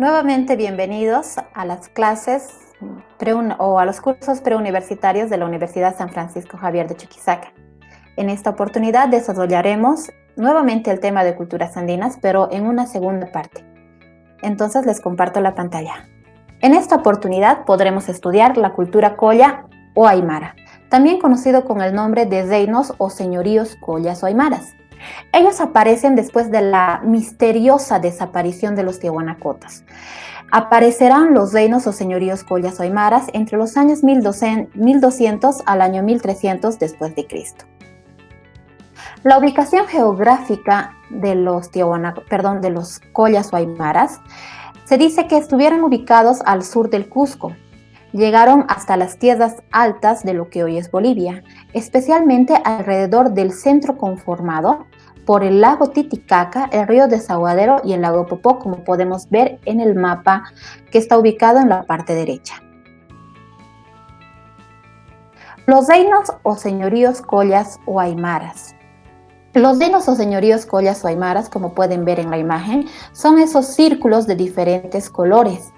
Nuevamente bienvenidos a las clases o a los cursos preuniversitarios de la Universidad San Francisco Javier de Chuquisaca. En esta oportunidad desarrollaremos nuevamente el tema de culturas andinas, pero en una segunda parte. Entonces les comparto la pantalla. En esta oportunidad podremos estudiar la cultura colla o aymara, también conocido con el nombre de reinos o señoríos collas o aymaras. Ellos aparecen después de la misteriosa desaparición de los tiahuanacotas. Aparecerán los reinos o señoríos collas o aymaras entre los años 1200 al año 1300 después de Cristo. La ubicación geográfica de los collas o aymaras se dice que estuvieron ubicados al sur del Cusco. Llegaron hasta las tierras altas de lo que hoy es Bolivia, especialmente alrededor del centro conformado por el lago Titicaca, el río Desaguadero y el lago Popó, como podemos ver en el mapa que está ubicado en la parte derecha. Los reinos o señoríos collas o aymaras. Los reinos o señoríos collas o aymaras, como pueden ver en la imagen, son esos círculos de diferentes colores.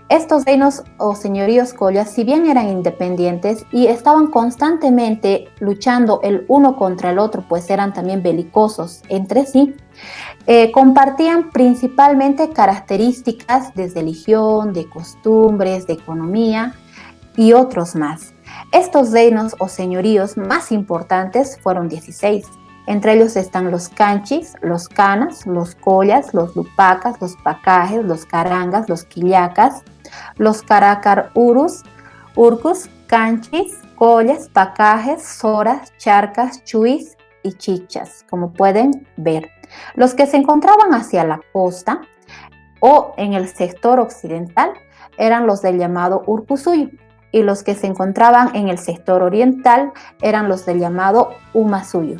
Estos reinos o señoríos collas, si bien eran independientes y estaban constantemente luchando el uno contra el otro, pues eran también belicosos entre sí, compartían principalmente características de religión, de costumbres, de economía y otros más. Estos reinos o señoríos más importantes fueron 16. Entre ellos están los canchis, los canas, los collas, los lupacas, los pacajes, los carangas, los quillacas, los caracar urcus, canchis, collas, pacajes, soras, charcas, chuis y chichas, como pueden ver. Los que se encontraban hacia la costa o en el sector occidental eran los del llamado Urcusuyo, y los que se encontraban en el sector oriental eran los del llamado Umasuyo.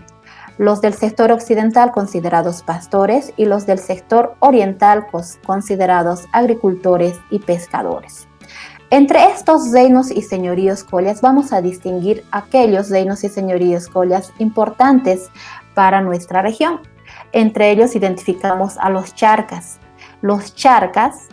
Los del sector occidental considerados pastores y los del sector oriental considerados agricultores y pescadores. Entre estos reinos y señoríos collas vamos a distinguir aquellos reinos y señoríos collas importantes para nuestra región. Entre ellos identificamos a los charcas. Los charcas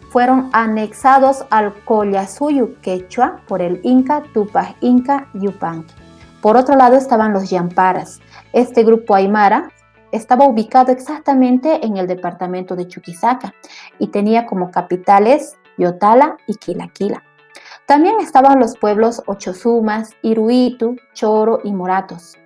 fueron anexados al Collasuyu quechua por el Inca Tupac Inca Yupanqui. Por otro lado estaban los yamparas. Este grupo aymara estaba ubicado exactamente en el departamento de Chuquisaca y tenía como capitales Yotala y Quilaquila. También estaban los pueblos Ochosumas, Iruitu, Choro y Moratos,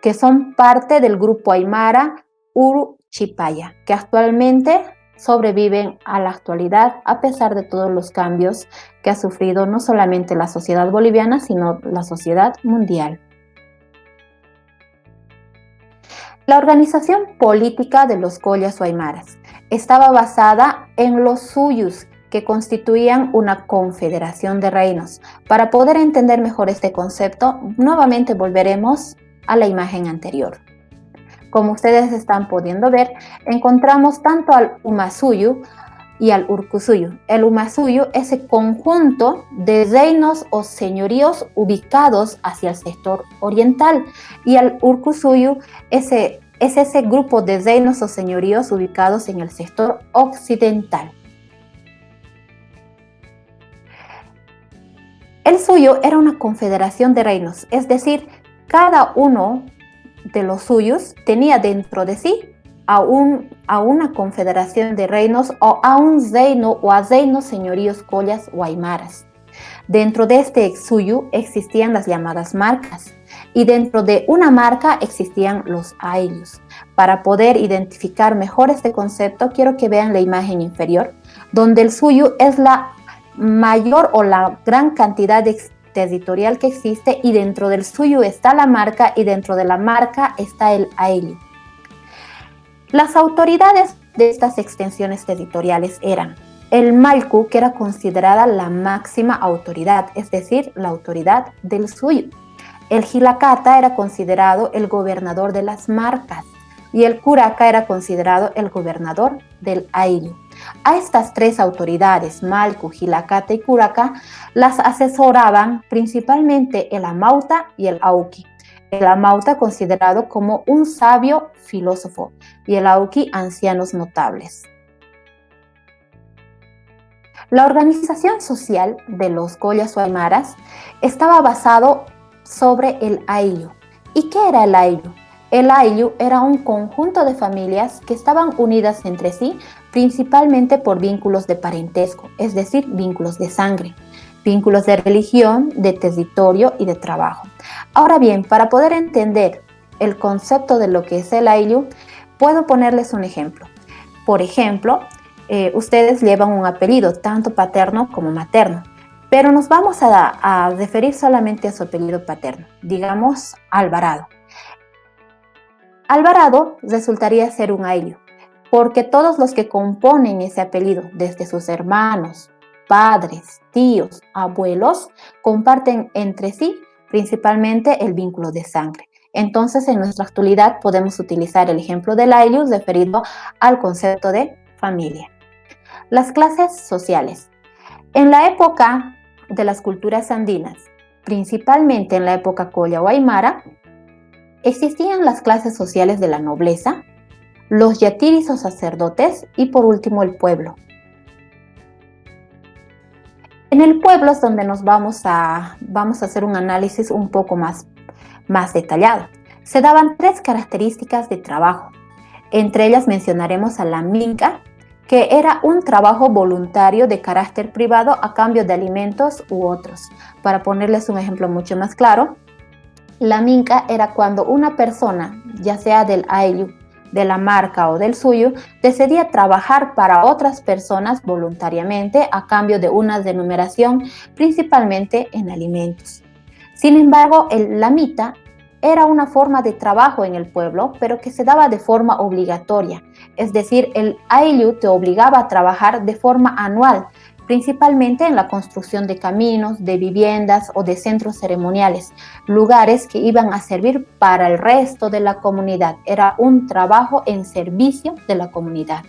que son parte del grupo aymara Uruchipaya, que actualmente sobreviven a la actualidad a pesar de todos los cambios que ha sufrido no solamente la sociedad boliviana, sino la sociedad mundial. La organización política de los collas o aymaras estaba basada en los suyus, que constituían una confederación de reinos. Para poder entender mejor este concepto, nuevamente volveremos a la imagen anterior. Como ustedes están pudiendo ver, encontramos tanto al Umasuyu y al Urcusuyu. El Umasuyu es el conjunto de reinos o señoríos ubicados hacia el sector oriental, y al Urcusuyu es ese grupo de reinos o señoríos ubicados en el sector occidental. El suyo era una confederación de reinos, es decir, cada uno de los suyos tenía dentro de sí a una confederación de reinos o a un reino o a reinos señoríos collas o aymaras. Dentro de este suyo existían las llamadas marcas, y dentro de una marca existían los aylus. Para poder identificar mejor este concepto, quiero que vean la imagen inferior, donde el suyo es la mayor o la gran cantidad territorial que existe, y dentro del suyo está la marca, y dentro de la marca está el aylu. Las autoridades de estas extensiones territoriales eran el Malcu, que era considerada la máxima autoridad, es decir, la autoridad del suyo. El Jilacata era considerado el gobernador de las marcas, y el Curaca era considerado el gobernador del aylu. A estas tres autoridades, Malcu, Jilacata y Curaca, las asesoraban principalmente el Amauta y el Auqui. El Amauta considerado como un sabio filósofo y el Auqui ancianos notables. La organización social de los collas o aymaras estaba basado sobre el ayllu. ¿Y qué era el ayllu? El ayllu era un conjunto de familias que estaban unidas entre sí principalmente por vínculos de parentesco, es decir, vínculos de sangre, vínculos de religión, de territorio y de trabajo. Ahora bien, para poder entender el concepto de lo que es el ayllu, puedo ponerles un ejemplo. Por ejemplo, ustedes llevan un apellido, tanto paterno como materno, pero nos vamos a referir solamente a su apellido paterno, digamos Alvarado. Alvarado resultaría ser un ayllu, porque todos los que componen ese apellido, desde sus hermanos, padres, tíos, abuelos, comparten entre sí principalmente el vínculo de sangre. Entonces, en nuestra actualidad podemos utilizar el ejemplo del ayllu referido al concepto de familia. Las clases sociales. En la época de las culturas andinas, principalmente en la época colla o aymara, existían las clases sociales de la nobleza, los yatiris o sacerdotes y por último el pueblo. En el pueblo es donde nos vamos a hacer un análisis un poco más detallado. Se daban 3 características de trabajo. Entre ellas mencionaremos a la minca, que era un trabajo voluntario de carácter privado a cambio de alimentos u otros. Para ponerles un ejemplo mucho más claro, la minca era cuando una persona, ya sea del ayllu, de la marca o del suyo, decidía trabajar para otras personas voluntariamente a cambio de una remuneración, principalmente en alimentos. Sin embargo, la mita era una forma de trabajo en el pueblo, pero que se daba de forma obligatoria. Es decir, el ayllu te obligaba a trabajar de forma anual, principalmente en la construcción de caminos, de viviendas o de centros ceremoniales, lugares que iban a servir para el resto de la comunidad. Era un trabajo en servicio de la comunidad.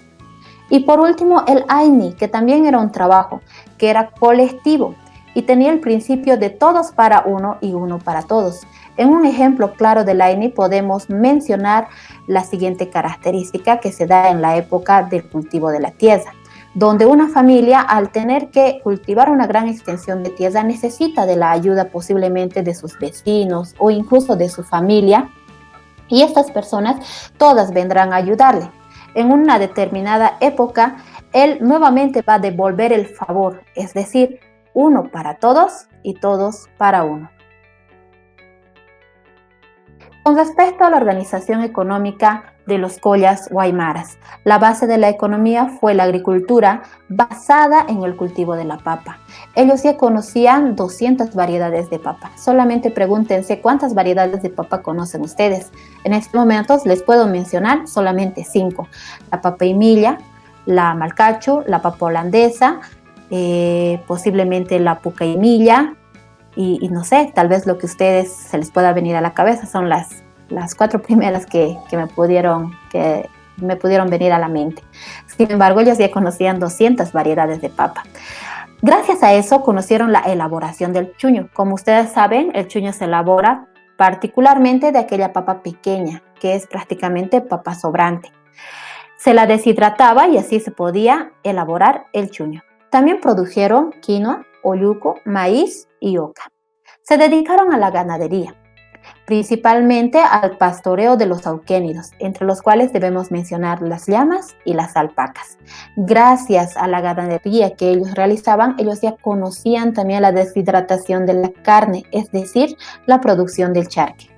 Y por último, el aini, que también era un trabajo, que era colectivo y tenía el principio de todos para uno y uno para todos. En un ejemplo claro del aini podemos mencionar la siguiente característica que se da en la época del cultivo de la tierra, donde una familia, al tener que cultivar una gran extensión de tierra, necesita de la ayuda posiblemente de sus vecinos o incluso de su familia, y estas personas todas vendrán a ayudarle. En una determinada época, él nuevamente va a devolver el favor, es decir, uno para todos y todos para uno. Con respecto a la organización económica de los collas o aymaras, la base de la economía fue la agricultura basada en el cultivo de la papa. Ellos ya conocían 200 variedades de papa. Solamente pregúntense cuántas variedades de papa conocen ustedes. En estos momentos les puedo mencionar solamente 5. La papa imilla, la malcacho, la papa holandesa, posiblemente la pucaimilla, y no sé, tal vez lo que a ustedes se les pueda venir a la cabeza son las 4 primeras que me pudieron venir a la mente. Sin embargo, ellos ya conocían 200 variedades de papa. Gracias a eso conocieron la elaboración del chuño. Como ustedes saben, el chuño se elabora particularmente de aquella papa pequeña, que es prácticamente papa sobrante. Se la deshidrataba y así se podía elaborar el chuño. También produjeron quinoa, oyuco, maíz y oca. Se dedicaron a la ganadería, principalmente al pastoreo de los auquénidos, entre los cuales debemos mencionar las llamas y las alpacas. Gracias a la ganadería que ellos realizaban, ellos ya conocían también la deshidratación de la carne, es decir, la producción del charque.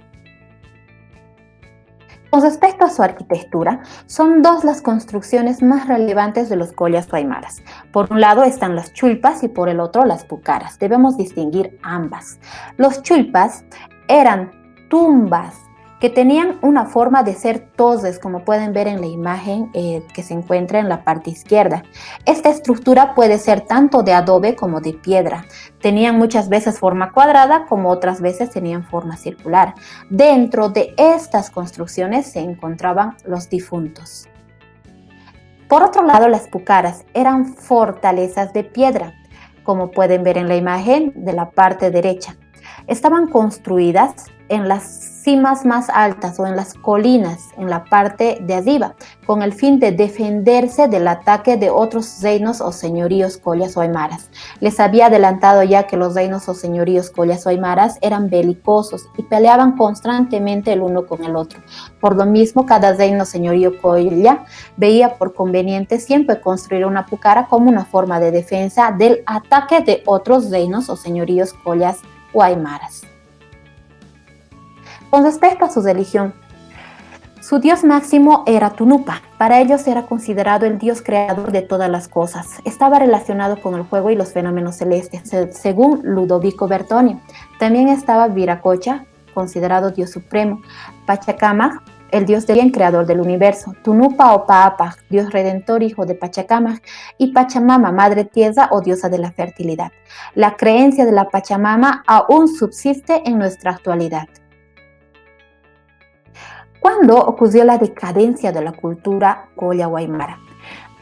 Con respecto a su arquitectura, son 2 las construcciones más relevantes de los collas o aymaras. Por un lado están las chulpas y por el otro las pucaras. Debemos distinguir ambas. Los chulpas eran tumbas que tenían una forma de ser torres, como pueden ver en la imagen que se encuentra en la parte izquierda. Esta estructura puede ser tanto de adobe como de piedra. Tenían muchas veces forma cuadrada, como otras veces tenían forma circular. Dentro de estas construcciones se encontraban los difuntos. Por otro lado, las pucaras eran fortalezas de piedra, como pueden ver en la imagen de la parte derecha. Estaban construidas en las cimas más altas o en las colinas, en la parte de arriba, con el fin de defenderse del ataque de otros reinos o señoríos collas o aymaras. Les había adelantado ya que los reinos o señoríos collas o aymaras eran belicosos y peleaban constantemente el uno con el otro. Por lo mismo, cada reino o señorío colla veía por conveniente siempre construir una pucara como una forma de defensa del ataque de otros reinos o señoríos collas o aymaras. Con respecto a su religión, su dios máximo era Tunupa. Para ellos era considerado el dios creador de todas las cosas. Estaba relacionado con el fuego y los fenómenos celestes, según Ludovico Bertonio. También estaba Viracocha, considerado dios supremo, Pachacamac, el dios del bien creador del universo, Tunupa o Paapac, dios redentor, hijo de Pachacamac, y Pachamama, madre tierra o diosa de la fertilidad. La creencia de la Pachamama aún subsiste en nuestra actualidad. ¿Cuándo ocurrió la decadencia de la cultura colla o aymara?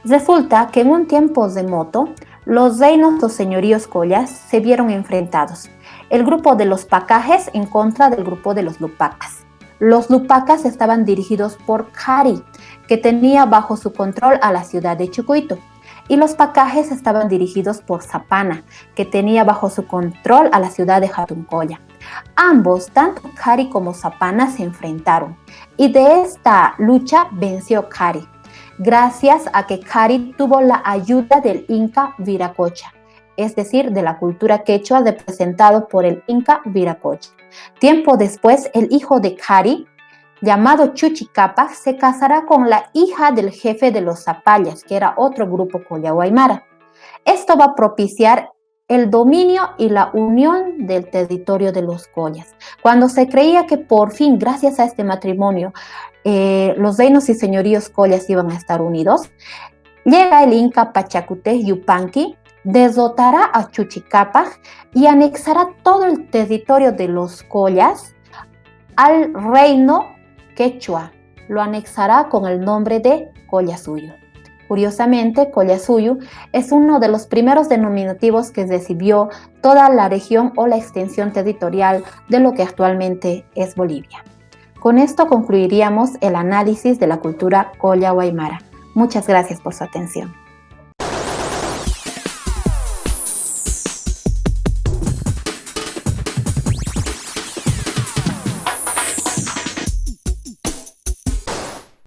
Resulta que en un tiempo remoto, los reinos o señoríos collas se vieron enfrentados. El grupo de los pacajes en contra del grupo de los lupacas. Los lupacas estaban dirigidos por Cari, que tenía bajo su control a la ciudad de Chucuito. Y los pacajes estaban dirigidos por Zapana, que tenía bajo su control a la ciudad de Jatuncoya. Ambos, tanto Cari como Zapana, se enfrentaron y de esta lucha venció Cari, gracias a que Cari tuvo la ayuda del Inca Viracocha, es decir, de la cultura quechua representado por el Inca Viracocha. Tiempo después, el hijo de Cari, llamado Chuchicapac, se casará con la hija del jefe de los Zapallas, que era otro grupo colla o aymara. Esto va a propiciar el dominio y la unión del territorio de los collas. Cuando se creía que por fin, gracias a este matrimonio, los reinos y señoríos collas iban a estar unidos, llega el Inca Pachacutec Yupanqui, derrotará a Chuchicapac y anexará todo el territorio de los collas al reino quechua. Lo anexará con el nombre de Collasuyo. Curiosamente, Collasuyo es uno de los primeros denominativos que recibió toda la región o la extensión territorial de lo que actualmente es Bolivia. Con esto concluiríamos el análisis de la cultura colla o aymara. Muchas gracias por su atención.